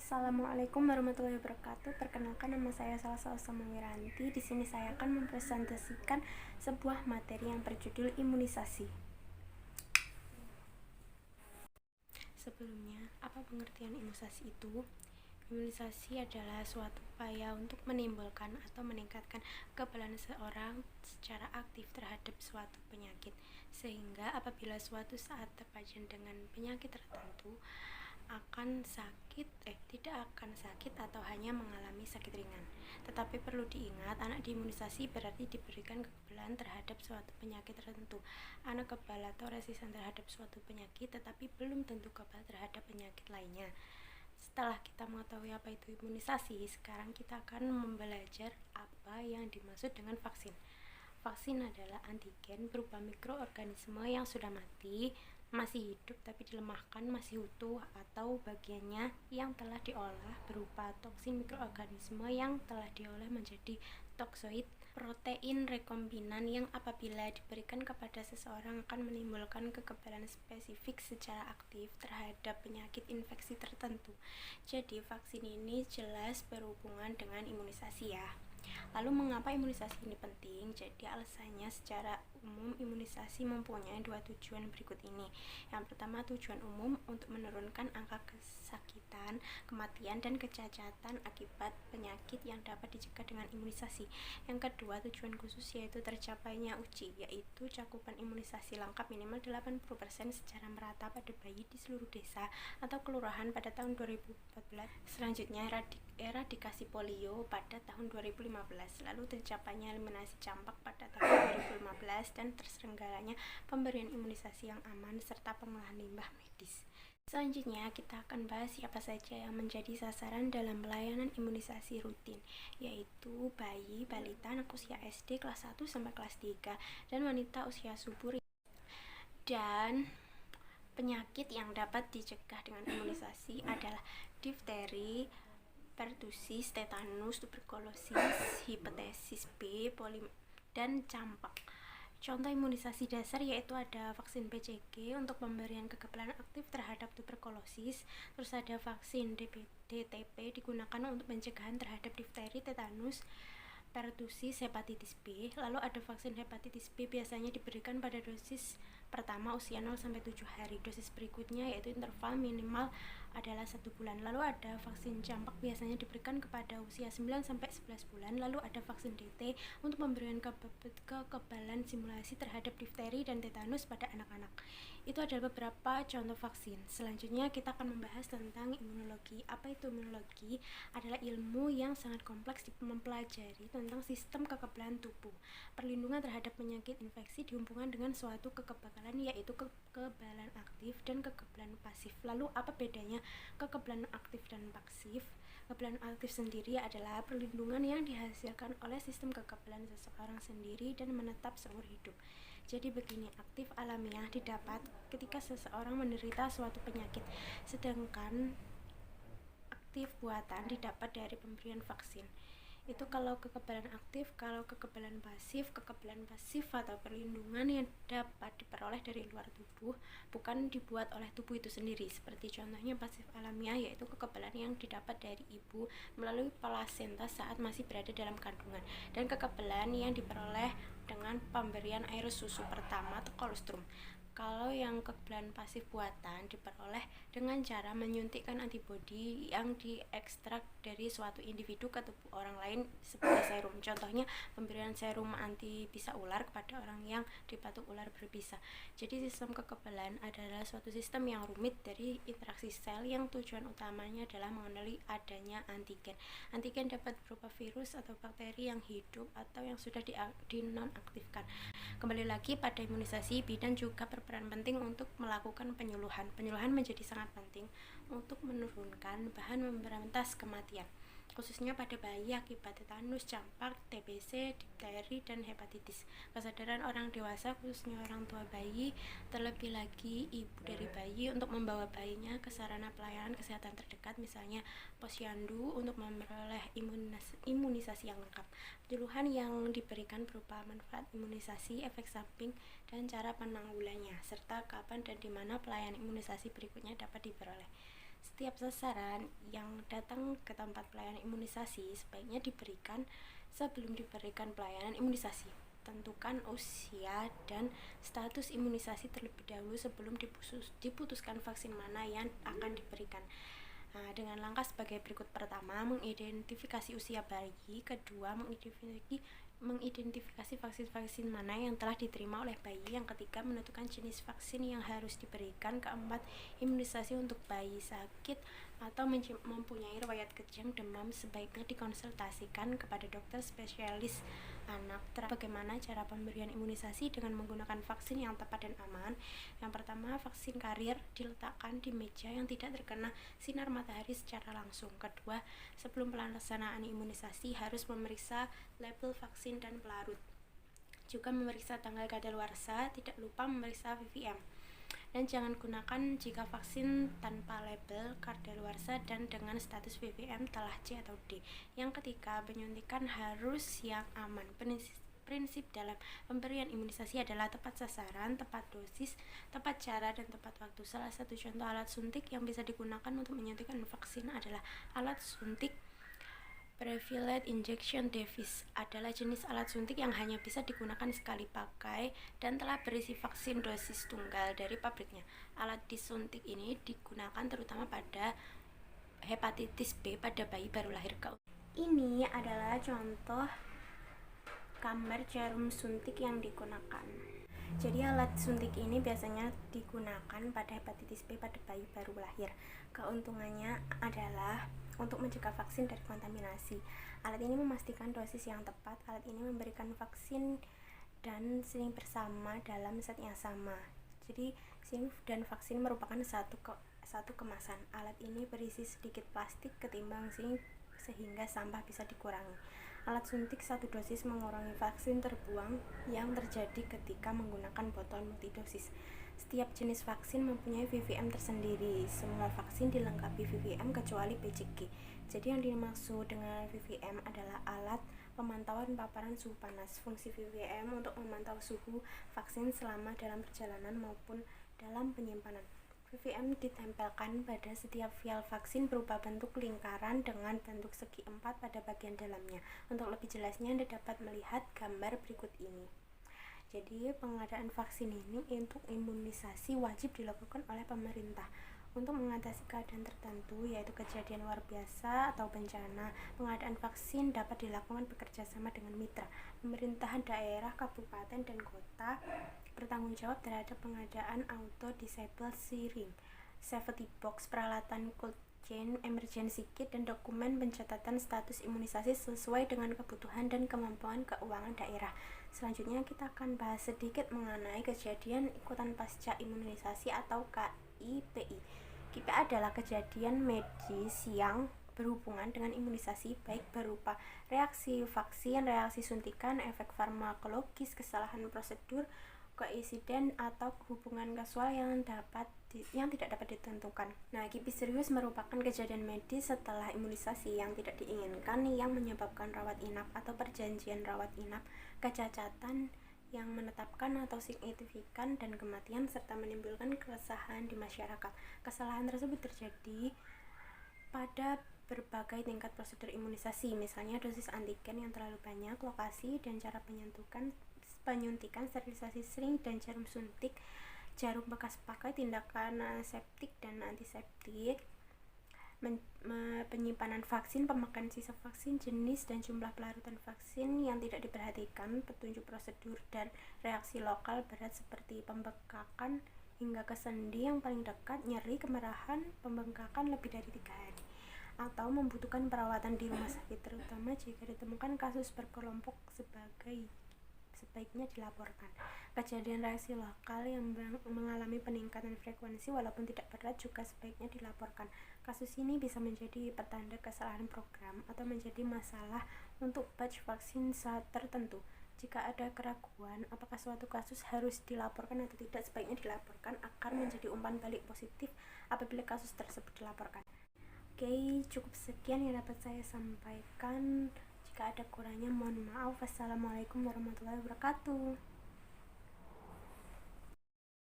Assalamualaikum warahmatullahi wabarakatuh. Perkenalkan, nama saya Salsa Osama Wiranti. Di sini saya akan mempresentasikan sebuah materi yang berjudul imunisasi. Sebelumnya, apa pengertian imunisasi itu? Imunisasi adalah suatu upaya untuk menimbulkan atau meningkatkan kekebalan seseorang secara aktif terhadap suatu penyakit, sehingga apabila suatu saat terpajan dengan penyakit tertentu tidak akan sakit atau hanya mengalami sakit ringan. Tetapi perlu diingat, anak diimunisasi berarti diberikan kekebalan terhadap suatu penyakit tertentu. Anak kebal atau resisten terhadap suatu penyakit, tetapi belum tentu kebal terhadap penyakit lainnya. Setelah kita mengetahui apa itu imunisasi, sekarang kita akan belajar apa yang dimaksud dengan vaksin. Vaksin adalah antigen berupa mikroorganisme yang sudah mati, masih hidup tapi dilemahkan, masih utuh, atau bagiannya yang telah diolah berupa toksin mikroorganisme yang telah diolah menjadi toksoid, protein rekombinan yang apabila diberikan kepada seseorang akan menimbulkan kekebalan spesifik secara aktif terhadap penyakit infeksi tertentu. Jadi vaksin ini jelas berhubungan dengan imunisasi ya. Lalu mengapa imunisasi ini penting? Jadi alasannya secara umum imunisasi mempunyai dua tujuan berikut ini. Yang pertama, tujuan umum untuk menurunkan angka kesakitan, kematian, dan kecacatan akibat penyakit yang dapat dicegah dengan imunisasi. Yang kedua, tujuan khusus yaitu tercapainya uji, yaitu cakupan imunisasi lengkap minimal 80% secara merata pada bayi di seluruh desa atau kelurahan pada tahun 2014. Selanjutnya, eradikasi polio pada tahun 2015, lalu tercapainya eliminasi campak pada tahun 2015, dan terselenggaranya pemberian imunisasi yang aman serta pengolahan limbah medis. Selanjutnya kita akan bahas siapa saja yang menjadi sasaran dalam pelayanan imunisasi rutin, yaitu bayi, balita, anak usia SD kelas 1 sampai kelas 3, dan wanita usia subur. Dan penyakit yang dapat dicegah dengan imunisasi adalah difteri, pertusis, tetanus, tuberkulosis, hepatitis B, dan campak. Contoh imunisasi dasar yaitu ada vaksin BCG untuk pemberian kekebalan aktif terhadap tuberkulosis, terus ada vaksin DTP digunakan untuk pencegahan terhadap difteri, tetanus, pertusis, hepatitis B. Lalu ada vaksin hepatitis B biasanya diberikan pada dosis pertama usia 0-7 hari. Dosis berikutnya yaitu interval minimal adalah 1 bulan. Lalu ada vaksin campak biasanya diberikan kepada usia 9-11 bulan. Lalu ada vaksin DT untuk pemberian kekebalan simulasi terhadap difteri dan tetanus pada anak-anak. Itu adalah beberapa contoh vaksin. Selanjutnya kita akan membahas tentang imunologi. Apa itu imunologi? Adalah ilmu yang sangat kompleks mempelajari tentang sistem kekebalan tubuh. Perlindungan terhadap penyakit infeksi dihubungkan dengan suatu kekebalan, yaitu kekebalan aktif dan kekebalan pasif. Lalu apa bedanya kekebalan aktif dan pasif? Kekebalan aktif sendiri adalah perlindungan yang dihasilkan oleh sistem kekebalan seseorang sendiri dan menetap seumur hidup. Jadi begini, aktif alamiah didapat ketika seseorang menderita suatu penyakit, sedangkan aktif buatan didapat dari pemberian vaksin. Itu kalau kekebalan aktif. Kalau kekebalan pasif atau perlindungan yang dapat diperoleh dari luar tubuh, bukan dibuat oleh tubuh itu sendiri. Seperti contohnya pasif alamiah, yaitu kekebalan yang didapat dari ibu melalui plasenta saat masih berada dalam kandungan, dan kekebalan yang diperoleh dengan pemberian air susu pertama atau kolostrum. Kalau yang kekebalan pasif buatan diperoleh dengan cara menyuntikkan antibodi yang diekstrak dari suatu individu ke tubuh orang lain sebagai serum. Contohnya pemberian serum anti bisa ular kepada orang yang dipatuk ular berbisa. Jadi sistem kekebalan adalah suatu sistem yang rumit dari interaksi sel yang tujuan utamanya adalah mengenali adanya antigen. Antigen dapat berupa virus atau bakteri yang hidup atau yang sudah dinonaktifkan. Kembali lagi pada imunisasi, bidan juga berperan penting untuk melakukan penyuluhan. Penyuluhan menjadi sangat penting untuk menurunkan bahan memberantas kematian, khususnya pada bayi akibat tetanus, campak, TBC, difteri, dan hepatitis. Kesadaran orang dewasa, khususnya orang tua bayi, terlebih lagi ibu dari bayi, untuk membawa bayinya ke sarana pelayanan kesehatan terdekat, misalnya posyandu, untuk memperoleh imunisasi yang lengkap. Penyuluhan yang diberikan berupa manfaat imunisasi, efek samping, dan cara penanggulangannya, serta kapan dan di mana pelayanan imunisasi berikutnya dapat diperoleh. Setiap sasaran yang datang ke tempat pelayanan imunisasi sebaiknya diberikan sebelum diberikan pelayanan imunisasi. Tentukan usia dan status imunisasi terlebih dahulu sebelum diputuskan vaksin mana yang akan diberikan. Dengan langkah sebagai berikut: pertama, mengidentifikasi usia bayi. Kedua, mengidentifikasi vaksin-vaksin mana yang telah diterima oleh bayi. Yang ketiga, menentukan jenis vaksin yang harus diberikan. Keempat, imunisasi untuk bayi sakit atau mempunyai riwayat kejang demam sebaiknya dikonsultasikan kepada dokter spesialis anak. Bagaimana cara pemberian imunisasi dengan menggunakan vaksin yang tepat dan aman? Yang pertama, vaksin karier diletakkan di meja yang tidak terkena sinar matahari secara langsung. Kedua, sebelum pelaksanaan imunisasi harus memeriksa label vaksin dan pelarut. Juga memeriksa tanggal kadaluarsa, tidak lupa memeriksa VVM. Dan jangan gunakan jika vaksin tanpa label kadaluarsa dan dengan status VVM telah C atau D. Yang ketiga, penyuntikan harus yang aman. Prinsip dalam pemberian imunisasi adalah tepat sasaran, tepat dosis, tepat cara, dan tepat waktu. Salah satu contoh alat suntik yang bisa digunakan untuk menyuntikkan vaksin adalah alat suntik Prefilled injection device. Adalah jenis alat suntik yang hanya bisa digunakan sekali pakai dan telah berisi vaksin dosis tunggal dari pabriknya. Alat disuntik ini digunakan terutama pada hepatitis B pada bayi baru lahir. Ini adalah contoh gambar jarum suntik yang digunakan. Jadi alat suntik ini biasanya digunakan pada hepatitis B pada bayi baru lahir. Keuntungannya adalah untuk mencegah vaksin dari kontaminasi. Alat ini memastikan dosis yang tepat. Alat ini memberikan vaksin dan sling bersama dalam set yang sama. Jadi sling dan vaksin merupakan satu kemasan. Alat ini berisi sedikit plastik ketimbang sling sehingga sampah bisa dikurangi. Alat suntik satu dosis mengurangi vaksin terbuang yang terjadi ketika menggunakan botol multidosis. Setiap jenis vaksin mempunyai VVM tersendiri. Semua vaksin dilengkapi VVM kecuali BCG. Jadi yang dimaksud dengan VVM adalah alat pemantauan paparan suhu panas. Fungsi VVM untuk memantau suhu vaksin selama dalam perjalanan maupun dalam penyimpanan. VVM ditempelkan pada setiap vial vaksin berupa bentuk lingkaran dengan bentuk segi 4 pada bagian dalamnya. Untuk lebih jelasnya, Anda dapat melihat gambar berikut ini. Jadi, pengadaan vaksin ini untuk imunisasi wajib dilakukan oleh pemerintah untuk mengatasi keadaan tertentu, yaitu kejadian luar biasa atau bencana. Pengadaan vaksin dapat dilakukan bekerjasama dengan mitra. Pemerintahan daerah, kabupaten, dan kota bertanggung jawab terhadap pengadaan auto disable syringe, safety box, peralatan cold chain, emergency kit, dan dokumen pencatatan status imunisasi sesuai dengan kebutuhan dan kemampuan keuangan daerah. Selanjutnya kita akan bahas sedikit mengenai kejadian ikutan pasca imunisasi atau KIPI. KIPI adalah kejadian medis yang berhubungan dengan imunisasi, baik berupa reaksi vaksin, reaksi suntikan, efek farmakologis, kesalahan prosedur, koinsiden, atau hubungan kasual yang tidak dapat ditentukan. Nah, KIPI serius merupakan kejadian medis setelah imunisasi yang tidak diinginkan yang menyebabkan rawat inap atau perjanjian rawat inap, kecacatan yang menetapkan atau signifikan, dan kematian, serta menimbulkan keresahan di masyarakat. Kesalahan tersebut terjadi pada berbagai tingkat prosedur imunisasi, misalnya dosis antigen yang terlalu banyak, lokasi dan cara penyuntikan, sterilisasi sering dan jarum suntik, jarum bekas pakai, tindakan septik dan antiseptik, penyimpanan vaksin, pemakaian sisa vaksin, jenis dan jumlah pelarutan vaksin yang tidak diperhatikan, petunjuk prosedur dan reaksi lokal berat seperti pembengkakan hingga ke sendi yang paling dekat, nyeri, kemerahan, pembengkakan lebih dari 3 hari, atau membutuhkan perawatan di rumah sakit, terutama jika ditemukan kasus berkelompok sebaiknya dilaporkan. Kejadian reaksi lokal yang mengalami peningkatan frekuensi walaupun tidak berat juga sebaiknya dilaporkan. Kasus ini bisa menjadi petanda kesalahan program atau menjadi masalah untuk batch vaksin saat tertentu. Jika ada keraguan apakah suatu kasus harus dilaporkan atau tidak, sebaiknya dilaporkan agar menjadi umpan balik positif apabila kasus tersebut dilaporkan. Oke, cukup sekian yang dapat saya sampaikan. Jika ada kurangnya mohon maaf. Wassalamualaikum warahmatullahi wabarakatuh.